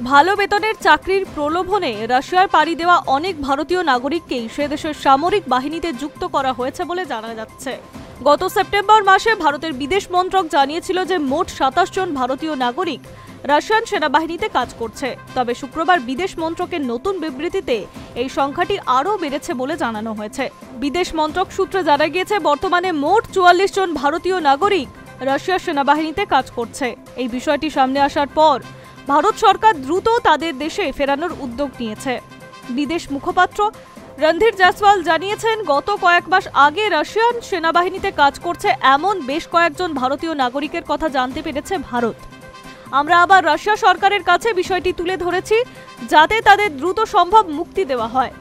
ভালো বেতনের চাকরির প্রলোভনে রাশিয়ায় পাড়ি দেওয়া অনেক ভারতীয় নাগরিককেই সে দেশের সামরিক বাহিনীতে যুক্ত করা হয়েছে বলে জানা যাচ্ছে। গত সেপ্টেম্বর মাসে ভারতের বিদেশ মন্ত্রক জানিয়েছিল যে মোট ২৭ জন ভারতীয় নাগরিক রাশিয়ান সেনাবাহিনীতে কাজ করছে। তবে শুক্রবার বিদেশ মন্ত্রকের নতুন বিবৃতিতে এই সংখ্যাটি আরও বেড়েছে বলে জানানো হয়েছে। বিদেশ মন্ত্রক সূত্রে জানা গিয়েছে বর্তমানে মোট ৪৪ জন ভারতীয় নাগরিক রাশিয়ার সেনাবাহিনীতে কাজ করছে। এই বিষয়টি সামনে আসার পর ভারত সরকার দ্রুত তাদের দেশে ফেরানোর উদ্যোগ নিয়েছে। বিদেশ মুখপাত্র রণধীর জয়সওয়াল জানিয়েছেন, গত কয়েক মাস আগে রাশিয়ান সেনাবাহিনীতে কাজ করছে এমন বেশ কয়েকজন ভারতীয় নাগরিকের কথা জানতে পেরেছে ভারত। আমরা আবার রাশিয়া সরকারের কাছে বিষয়টি তুলে ধরেছি যাতে তাদের দ্রুত সম্ভব মুক্তি দেওয়া হয়।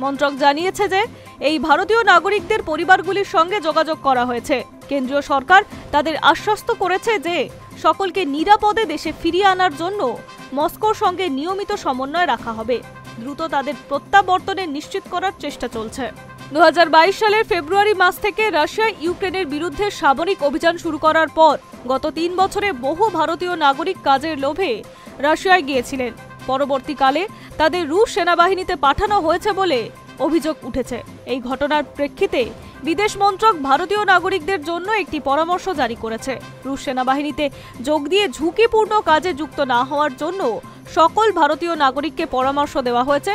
মন্ত্রক জানিয়েছে যে এই ভারতীয় নাগরিকদের পরিবারগুলির সঙ্গে যোগাযোগ করা হয়েছে। কেন্দ্রীয় সরকার তাদের আশ্বস্ত করেছে যে সকলকে নিরাপদে দেশে ফিরিয়ে আনার জন্য মস্কোর সঙ্গে নিয়মিত সমন্বয় রাখা হবে। দ্রুত তাদের প্রত্যাবর্তনের নিশ্চিত করার চেষ্টা চলছে। ২০২২ সালের ফেব্রুয়ারি মাস থেকে রাশিয়া ইউক্রেনের বিরুদ্ধে সামরিক অভিযান শুরু করার পর গত ৩ বছরে বহু ভারতীয় নাগরিক কাজের লোভে রাশিয়ায় গিয়েছিলেন। পরবর্তীকালে তাদের রুশ সেনাবাহিনীতে পাঠানো হয়েছে বলে অভিযোগ উঠেছে। এই ঘটনার প্রেক্ষিতে বিদেশ মন্ত্রক ভারতীয় নাগরিকদের জন্য একটি পরামর্শ জারি করেছে। রুশ সেনাবাহিনীতে যোগ দিয়ে ঝুঁকিপূর্ণ কাজে যুক্ত না হওয়ার জন্য সকল ভারতীয় নাগরিককে পরামর্শ দেওয়া হয়েছে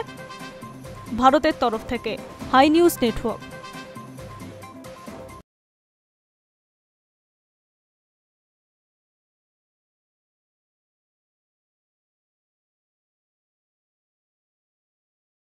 ভারতের তরফ থেকে। High news network.